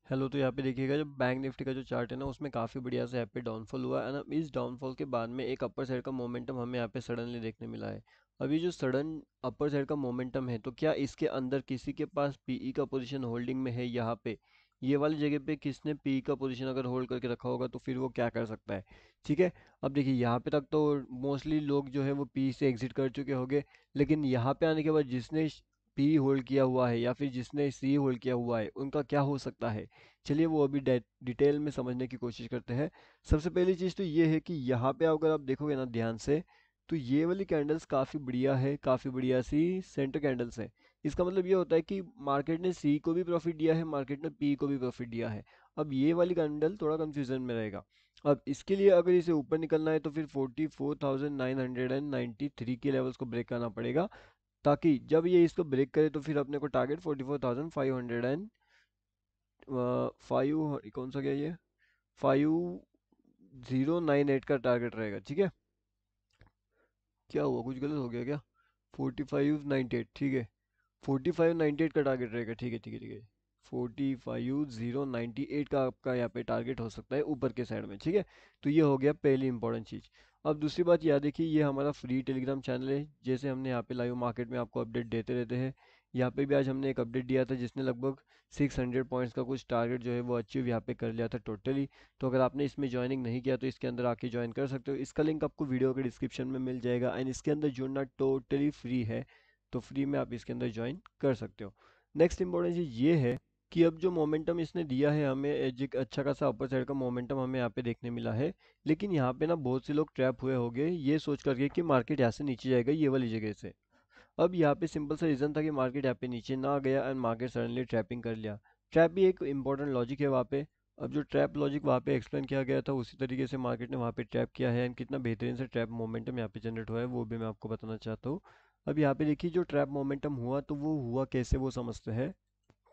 Hello. तो यहाँ पे देखिएगा जो बैंक निफ्टी का जो चार्ट है ना, उसमें काफ़ी बढ़िया से यहाँ पे डाउनफॉल हुआ है ना। इस डाउनफॉल के बाद में एक अपर साइड का मोमेंटम हमें यहाँ पे सडनली देखने मिला है। अब ये जो सडन अपर साइड का मोमेंटम है, तो क्या इसके अंदर किसी के पास पीई का पोजीशन होल्डिंग में है? यहाँ पे ये वाली जगह पे किसने पीई का पोजीशन अगर होल्ड करके रखा होगा तो फिर वो क्या कर सकता है। ठीक है। अब देखिए यहाँ पे तक तो मोस्टली लोग जो है वो पी से एग्जिट कर चुके होंगे, लेकिन यहाँ पे आने के बाद जिसने पी होल्ड किया हुआ है या फिर जिसने सी होल्ड किया हुआ है, उनका क्या हो सकता है। चलिए वो अभी डिटेल में समझने की कोशिश करते हैं। सबसे पहली चीज़ तो ये है कि यहाँ पे अगर आप देखोगे ना ध्यान से, तो ये वाली कैंडल्स काफ़ी बढ़िया है, काफ़ी बढ़िया सी सेंटर कैंडल्स है। इसका मतलब ये होता है कि मार्केट ने सी को भी प्रॉफिट दिया है, मार्केट ने पी को भी प्रॉफिट दिया है। अब ये वाली कैंडल थोड़ा कंफ्यूजन में रहेगा। अब इसके लिए अगर इसे ऊपर निकलना है तो फिर 44,993 के लेवल्स को ब्रेक करना पड़ेगा, ताकि जब ये इसको ब्रेक करे तो फिर अपने को टारगेट 44,500 एंड 5 कौन सा, क्या ये 5098 का टारगेट रहेगा। ठीक है। क्या हुआ, कुछ गलत हो गया क्या? 4598, ठीक है। 4598 का टारगेट रहेगा। ठीक है, ठीक है, ठीक है। 45,098 का आपका यहाँ पे टारगेट हो सकता है ऊपर के साइड में। ठीक है। तो ये हो गया पहली इंपॉर्टेंट चीज़। अब दूसरी बात याद देखिए, ये हमारा फ्री टेलीग्राम चैनल है। जैसे हमने यहाँ पे लाइव मार्केट में आपको अपडेट देते रहते हैं, यहाँ पे भी आज हमने एक अपडेट दिया था जिसने लगभग 600 पॉइंट्स का कुछ टारगेट जो है वो अचीव यहाँ पे कर लिया था टोटली। तो अगर आपने इसमें ज्वाइनिंग नहीं किया तो इसके अंदर आके ज्वाइन कर सकते हो। इसका लिंक आपको वीडियो के डिस्क्रिप्शन में मिल जाएगा, एंड इसके अंदर जुड़ना टोटली फ्री है। तो फ्री में आप इसके अंदर ज्वाइन कर सकते हो। नेक्स्ट इंपॉर्टेंट चीज़ ये है कि अब जो मोमेंटम इसने दिया है हमें, एक अच्छा खासा अपर साइड का मोमेंटम हमें यहाँ पे देखने मिला है। लेकिन यहाँ पे ना बहुत से लोग ट्रैप हुए होंगे ये सोच करके कि मार्केट यहाँ से नीचे जाएगा ये वाली जगह से। अब यहाँ पे सिंपल सा रीज़न था कि मार्केट यहाँ पे नीचे ना गया एंड मार्केट सडनली ट्रैपिंग कर लिया। ट्रैप भी एक इंपॉर्टेंट लॉजिक है वहाँ पे। अब जो ट्रैप लॉजिक वहाँ पे एक्सप्लेन किया गया था उसी तरीके से मार्केट ने वहाँ पे ट्रैप किया है, एंड कितना बेहतरीन से ट्रैप मोमेंटम यहाँ पे जनरेट हुआ है वो भी मैं आपको बताना चाहता हूँ। अब यहाँ पे देखिए जो ट्रैप मोमेंटम हुआ तो वो हुआ कैसे वो समझते हैं।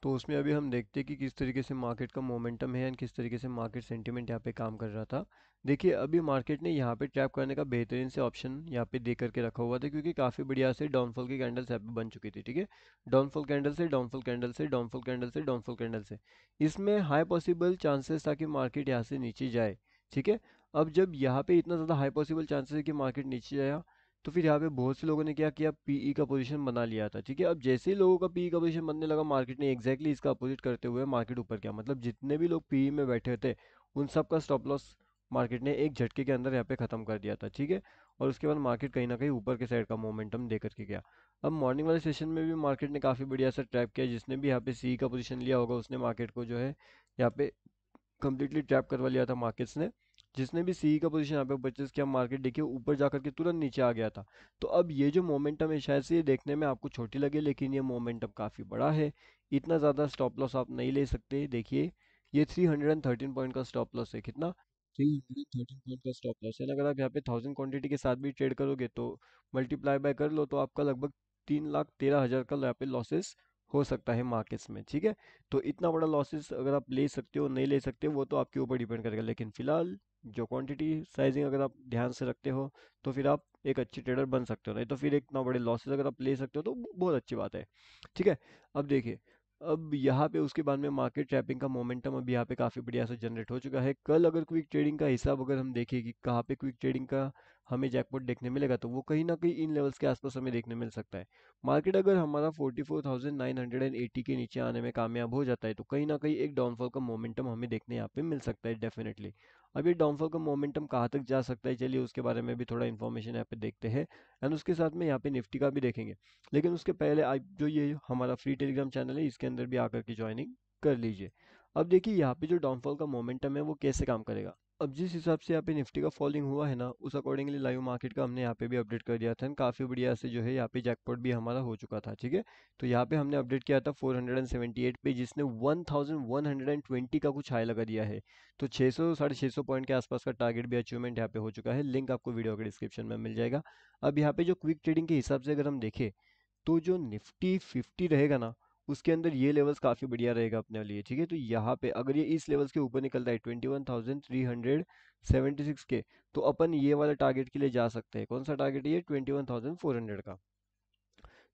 तो उसमें अभी हम देखते हैं कि किस तरीके से मार्केट का मोमेंटम है एंड किस तरीके से मार्केट सेंटीमेंट यहाँ पे काम कर रहा था। देखिए अभी मार्केट ने यहाँ पे ट्रैप करने का बेहतरीन से ऑप्शन यहाँ पे दे करके रखा हुआ था, क्योंकि काफ़ी बढ़िया से डाउनफॉल की कैंडल्स यहाँ पे बन चुकी थी। ठीक है। डाउनफॉल कैंडल से डाउनफॉल कैंडल से डाउनफॉल कैंडल से डाउनफॉल कैंडल से इसमें हाई पॉसिबल चांसेस था कि मार्केट यहाँ से नीचे जाए। ठीक है। अब जब यहाँ पे इतना ज़्यादा हाई पॉसिबल चांसेस है कि मार्केट नीचे जाया, तो फिर यहाँ पे बहुत से लोगों ने क्या किया, पीई का पोजीशन बना लिया था। ठीक है। अब जैसे ही लोगों का पीई का पोजीशन बनने लगा, मार्केट ने एग्जैक्टली इसका अपोजिट करते हुए मार्केट ऊपर किया। मतलब जितने भी लोग पीई में बैठे थे उन सब का स्टॉप लॉस मार्केट ने एक झटके के अंदर यहाँ पे खत्म कर दिया था। ठीक है। और उसके बाद मार्केट कहीं ना कहीं ऊपर के साइड का मोमेंटम दे करके गया। अब मॉर्निंग वाले सेशन में भी मार्केट ने काफ़ी बढ़िया सा ट्रैप किया। जिसने भी यहाँ पे सी का पोजीशन लिया होगा उसने मार्केट को जो है यहाँ पे कंप्लीटली ट्रैप करवा लिया था मार्केट्स ने। जिसने भी सी का पोजीशन यहाँ पे परचेज किया, मार्केट देखिए ऊपर जाकर के तुरंत नीचे आ गया था। तो अब ये जो मोमेंटम है, शायद से ये देखने में आपको छोटी लगे लेकिन ये मोमेंटम काफ़ी बड़ा है। इतना ज़्यादा स्टॉप लॉस आप नहीं ले सकते। देखिए ये 313 पॉइंट का स्टॉप लॉस है। कितना? 313 पॉइंट का स्टॉप लॉस है। अगर आप यहाँ पे 1000 क्वांटिटी के साथ भी ट्रेड करोगे तो मल्टीप्लाई बाय कर लो, तो आपका लगभग 3,13,000 का यहाँ पे लॉसेस हो सकता है मार्केट्स में। ठीक है। तो इतना बड़ा लॉसेस अगर आप ले सकते हो नहीं ले सकते वो तो आपके ऊपर डिपेंड करेगा, लेकिन फिलहाल जो क्वांटिटी साइजिंग अगर आप ध्यान से रखते हो तो फिर आप एक अच्छे ट्रेडर बन सकते हो। नहीं तो फिर इतना बड़े लॉसेस अगर आप ले सकते हो तो बहुत अच्छी बात है। ठीक है। अब देखिए, अब यहाँ पे उसके बाद में मार्केट ट्रैपिंग का मोमेंटम अब यहाँ पे काफ़ी बढ़िया से जनरेट हो चुका है। कल अगर क्विक ट्रेडिंग का हिसाब अगर हम देखें कि कहाँ पे क्विक ट्रेडिंग का हमें जैकपॉट देखने मिलेगा, तो वो कहीं ना कहीं इन लेवल्स के आसपास हमें देखने मिल सकता है। मार्केट अगर हमारा 44,980 के नीचे आने में कामयाब हो जाता है तो कहीं ना कहीं एक डाउनफॉल का मोमेंटम हमें देखने यहाँ पे मिल सकता है डेफिनेटली। अब ये डाउनफॉल का मोमेंटम कहाँ तक जा सकता है, चलिए उसके बारे में भी थोड़ा इन्फॉर्मेशन यहाँ पे देखते हैं। एंड उसके साथ में यहाँ पे निफ्टी का भी देखेंगे। लेकिन उसके पहले आप जो ये हमारा फ्री टेलीग्राम चैनल है इसके अंदर भी आकर के ज्वाइनिंग कर लीजिए। अब देखिए यहाँ पे जो डाउनफॉल का मोमेंटम है वो कैसे काम करेगा। अब जिस हिसाब से यहाँ पे निफ्टी का फॉलिंग हुआ है ना, उस अकॉर्डिंगली लाइव मार्केट का हमने यहाँ पे भी अपडेट कर दिया था। काफ़ी बढ़िया से जो है यहाँ पे जैकपॉट भी हमारा हो चुका था। ठीक है। तो यहाँ पे हमने अपडेट किया था 478 पे, जिसने 1120 का कुछ हाई लगा दिया है। तो 600 650 पॉइंट के आसपास का टारगेट भी अचीवमेंट यहाँ पे हो चुका है। लिंक आपको वीडियो के डिस्क्रिप्शन में मिल जाएगा। अब यहाँ पे जो क्विक ट्रेडिंग के हिसाब से अगर हम देखें, तो जो निफ्टी 50 रहेगा ना, उसके अंदर ये लेवल्स काफ़ी बढ़िया रहेगा अपने लिए। ठीक है। तो यहाँ पे अगर ये इस लेवल्स के ऊपर निकलता है 21,376 के, तो अपन ये वाला टारगेट के लिए जा सकते हैं। कौन सा टारगेट है ये? 21,400 का।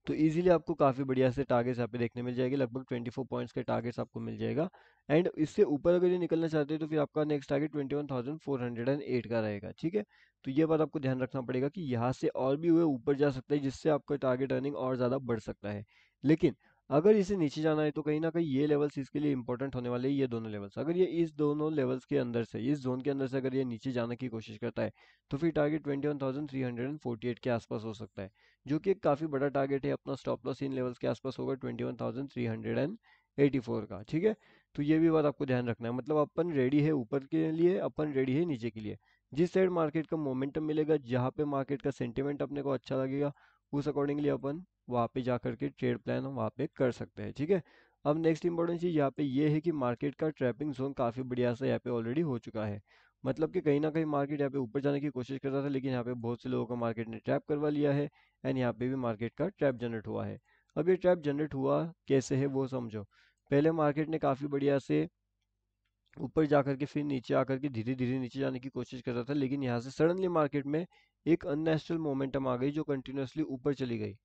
तो इजीली आपको काफ़ी बढ़िया से टारगेट्स यहाँ पे देखने मिल जाएंगे, लगभग 24 पॉइंट्स के टारगेट्स आपको मिल जाएगा। एंड इससे ऊपर अगर ये निकलना चाहते हैं तो फिर आपका नेक्स्ट टारगेट 21,408 का रहेगा, ठीक है। तो ये बात आपको ध्यान रखना पड़ेगा कि यहाँ से और भी हुए ऊपर जा सकता है, जिससे आपका टारगेट अर्निंग और ज़्यादा बढ़ सकता है। लेकिन अगर इसे नीचे जाना है तो कहीं ना कहीं ये लेवल्स इसके लिए इंपॉर्टेंट होने वाले हैं, ये दोनों लेवल्स। अगर ये इस दोनों लेवल्स के अंदर से, इस जोन के अंदर से अगर ये नीचे जाने की कोशिश करता है तो फिर टारगेट 21,348 के आसपास हो सकता है, जो कि एक काफ़ी बड़ा टारगेट है। अपना स्टॉप लॉस इन लेवल्स के आसपास होगा 21,384 का, ठीक है। तो ये भी बात आपको ध्यान रखना है, मतलब अपन रेडी है ऊपर के लिए, अपन रेडी है नीचे के लिए। जिस साइड मार्केट का मोमेंटम मिलेगा, जहाँ पे मार्केट का सेंटिमेंट अपने को अच्छा लगेगा, उस अकॉर्डिंगली अपन वहाँ पे जा करके ट्रेड प्लान हम वहाँ पे कर सकते हैं, ठीक है। अब नेक्स्ट इंपॉर्टेंट चीज़ यहाँ पे ये है कि मार्केट का ट्रैपिंग जोन काफ़ी बढ़िया से यहाँ पे ऑलरेडी हो चुका है। मतलब कि कहीं ना कहीं मार्केट यहाँ पे ऊपर जाने की कोशिश कर रहा था, लेकिन यहाँ पे बहुत से लोगों को मार्केट ने ट्रैप करवा लिया है। एंड यहाँ पे भी मार्केट का ट्रैप जनरेट हुआ है। अब ये ट्रैप जनरेट हुआ कैसे है वो समझो। पहले मार्केट ने काफ़ी बढ़िया से ऊपर जाकर के फिर नीचे आकर के धीरे धीरे नीचे जाने की कोशिश कर रहा था, लेकिन यहाँ से सडनली मार्केट में एक अननेचुरल मोमेंटम आ गई जो कंटिन्यूअसली ऊपर चली गई।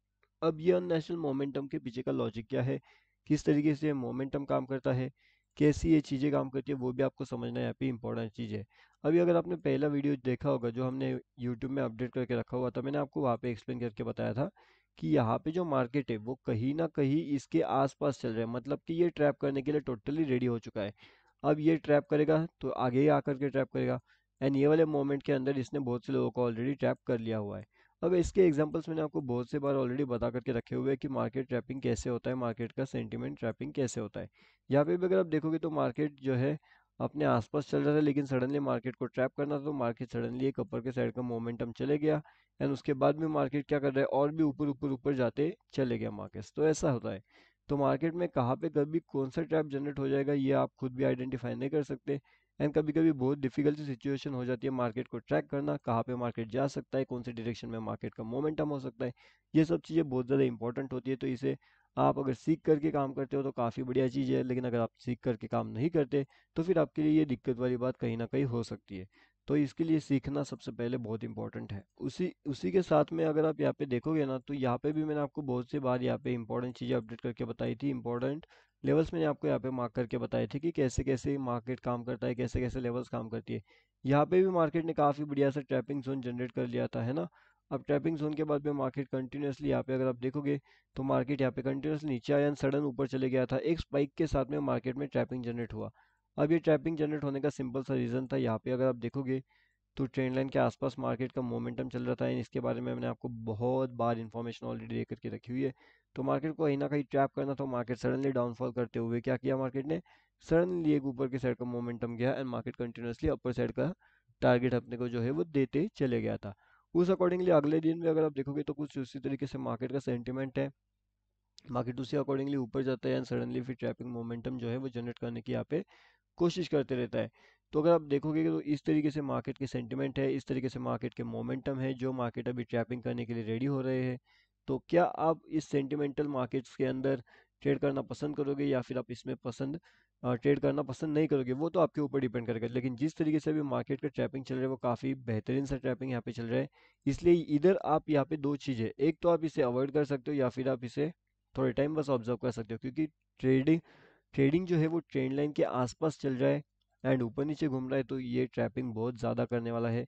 अब ये अननेचुरल मोमेंटम के पीछे का लॉजिक क्या है, किस तरीके से मोमेंटम काम करता है, कैसी ये चीज़ें काम करती है, वो भी आपको समझना यहाँ पे इंपॉर्टेंट चीज़ है। अभी अगर आपने पहला वीडियो देखा होगा जो हमने यूट्यूब में अपडेट करके रखा हुआ था, मैंने आपको वहाँ पे एक्सप्लेन करके बताया था कि यहाँ पे जो मार्केट है वो कहीं ना कहीं इसके आसपास चल रहा है, मतलब कि ये ट्रैप करने के लिए टोटली रेडी हो चुका है। अब ये ट्रैप करेगा तो आगे ही आकर के ट्रैप करेगा। एंड ये वाले मोमेंट के अंदर इसने बहुत से लोगों को ऑलरेडी ट्रैप कर लिया हुआ है। अब इसके एग्जांपल्स मैंने आपको बहुत से बार ऑलरेडी बता करके रखे हुए हैं कि मार्केट ट्रैपिंग कैसे होता है, मार्केट का सेंटिमेंट ट्रैपिंग कैसे होता है। यहाँ पे भी अगर आप देखोगे तो मार्केट जो है अपने आसपास चल रहा था, लेकिन सडनली मार्केट को ट्रैप करना था तो मार्केट सडनली एक अपर के साइड का मोमेंटम चले गया। एंड उसके बाद में मार्केट क्या कर रहा है, और भी ऊपर ऊपर ऊपर जाते चले गया मार्केट। तो ऐसा होता है। तो मार्केट में कहाँ पे कभी कौन सा ट्रैप जनरेट हो जाएगा ये आप खुद भी आइडेंटिफाई नहीं कर सकते। एंड कभी कभी बहुत डिफिकल्ट सिचुएशन हो जाती है मार्केट को ट्रैक करना, कहाँ पे मार्केट जा सकता है, कौन सी डायरेक्शन में मार्केट का मोमेंटम हो सकता है। ये सब चीज़ें बहुत ज़्यादा इंपॉर्टेंट होती है। तो इसे आप अगर सीख करके काम करते हो तो काफ़ी बढ़िया चीज़ है, लेकिन अगर आप सीख करके काम नहीं करते तो फिर आपके लिए ये दिक्कत वाली बात कहीं ना कहीं हो सकती है। तो इसके लिए सीखना सबसे पहले बहुत इंपॉर्टेंट है। उसी उसी के साथ में अगर आप यहाँ पे देखोगे ना, तो यहाँ पे भी मैंने आपको बहुत सी बार यहाँ पे इंपॉर्टेंट चीज़ें अपडेट करके बताई थी। इंपॉर्टेंट लेवल्स मैंने आपको यहाँ पे मार्क करके बताए थे कि कैसे कैसे मार्केट काम करता है, कैसे कैसे लेवल्स काम करती है। यहाँ पे भी मार्केट ने काफ़ी बढ़िया सा ट्रैपिंग जोन जनरेट कर लिया था, है ना। अब ट्रैपिंग जोन के बाद में मार्केट कंटिन्यूसली यहाँ पे अगर आप देखोगे तो मार्केट यहाँ पे कंटिन्यूसली नीचे आया एंड सडन ऊपर चले गया था, एक स्पाइक के साथ में मार्केट में ट्रैपिंग जनरेट हुआ। अब ये ट्रैपिंग जनरेट होने का सिंपल सा रीज़न था, यहाँ पे अगर आप देखोगे तो ट्रेंड लाइन के आसपास मार्केट का मोमेंटम चल रहा था। एंड इसके बारे में मैंने आपको बहुत बार इन्फॉर्मेशन ऑलरेडी दे करके रखी हुई है। तो मार्केट को कहीं ना कहीं ट्रैप करना, तो मार्केट सडनली डाउनफॉल करते हुए क्या किया मार्केट ने, सडनली एक ऊपर के साइड का मोमेंटम गया and market continuously upper side का टारगेट अपने को जो है वो देते चले गया था। उस अकॉर्डिंगली अगले दिन में अगर आप देखोगे तो कुछ उसी तरीके से मार्केट का सेंटिमेंट है। मार्केट उसी अकॉर्डिंगली ऊपर जाता है एंड सडनली फिर ट्रैपिंग मोमेंटम जो है वो जनरेट करने की यहाँ पे कोशिश करते रहता है। तो अगर आप देखोगे कि तो इस तरीके से मार्केट के सेंटिमेंट है, इस तरीके से मार्केट के मोमेंटम है, जो मार्केट अभी ट्रैपिंग करने के लिए रेडी हो रहे हैं। तो क्या आप इस सेंटिमेंटल मार्केट्स के अंदर ट्रेड करना पसंद करोगे या फिर आप इसमें पसंद ट्रेड करना पसंद नहीं करोगे, वो तो आपके ऊपर डिपेंड करेगा। लेकिन जिस तरीके से अभी मार्केट का ट्रैपिंग चल रहा है वो काफ़ी बेहतरीन सा ट्रैपिंग यहाँ पे चल रहा है। इसलिए इधर आप यहाँ पे दो चीज़ें, एक तो आप इसे अवॉइड कर सकते हो या फिर आप इसे थोड़े टाइम बस ऑब्जर्व कर सकते हो, क्योंकि ट्रेडिंग ट्रेडिंग जो है वो ट्रेंड लाइन के आसपास चल रहा है एंड ऊपर नीचे घूम रहा है, तो ये ट्रैपिंग बहुत ज़्यादा करने वाला है।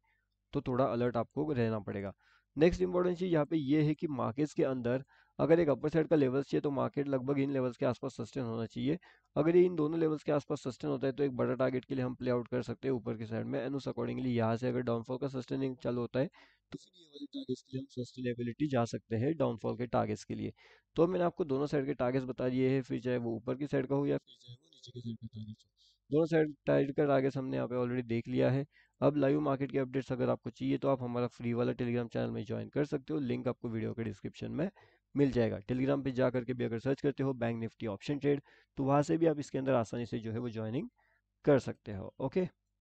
तो थोड़ा अलर्ट आपको रहना पड़ेगा। नेक्स्ट इंपॉर्टेंट चीज़ यहाँ पे ये है कि मार्केट्स के अंदर अगर एक अपर साइड का लेवल्स चाहिए तो मार्केट लगभग इन लेवल्स के आसपास सस्टेन होना चाहिए। अगर ये इन दोनों लेवल्स के आसपास सस्टेन होता है तो एक बड़ा टारगेट के लिए हम प्ले आउट कर सकते हैं ऊपर की साइड में। एंड उस अकॉर्डिंगली यहाँ से अगर डाउनफॉल का सस्टेनिंग चालू होता है तो फिर ये वाले टारगेट्स के लिए हम सस्टेनेबिलिटी जा सकते हैं डाउनफॉल के टारगेट्स के लिए। तो मैंने आपको दोनों साइड के टारगेट्स बता दिए हैं, फिर चाहे वो ऊपर की साइड का हो या फिर चाहे वो नीचे की साइड का टारगेट हो। दोनों साइड का टारगेट्स हमने यहाँ पे ऑलरेडी देख लिया है। अब लाइव मार्केट के अपडेट्स अगर आपको चाहिए तो आप हमारा फ्री वाला टेलीग्राम चैनल में ज्वाइन कर सकते हो, लिंक आपको वीडियो के डिस्क्रिप्शन में मिल जाएगा। टेलीग्राम पे जा करके भी अगर सर्च करते हो बैंक निफ्टी ऑप्शन ट्रेड, तो वहाँ से भी आप इसके अंदर आसानी से जो है वो ज्वाइनिंग कर सकते हो। ओके।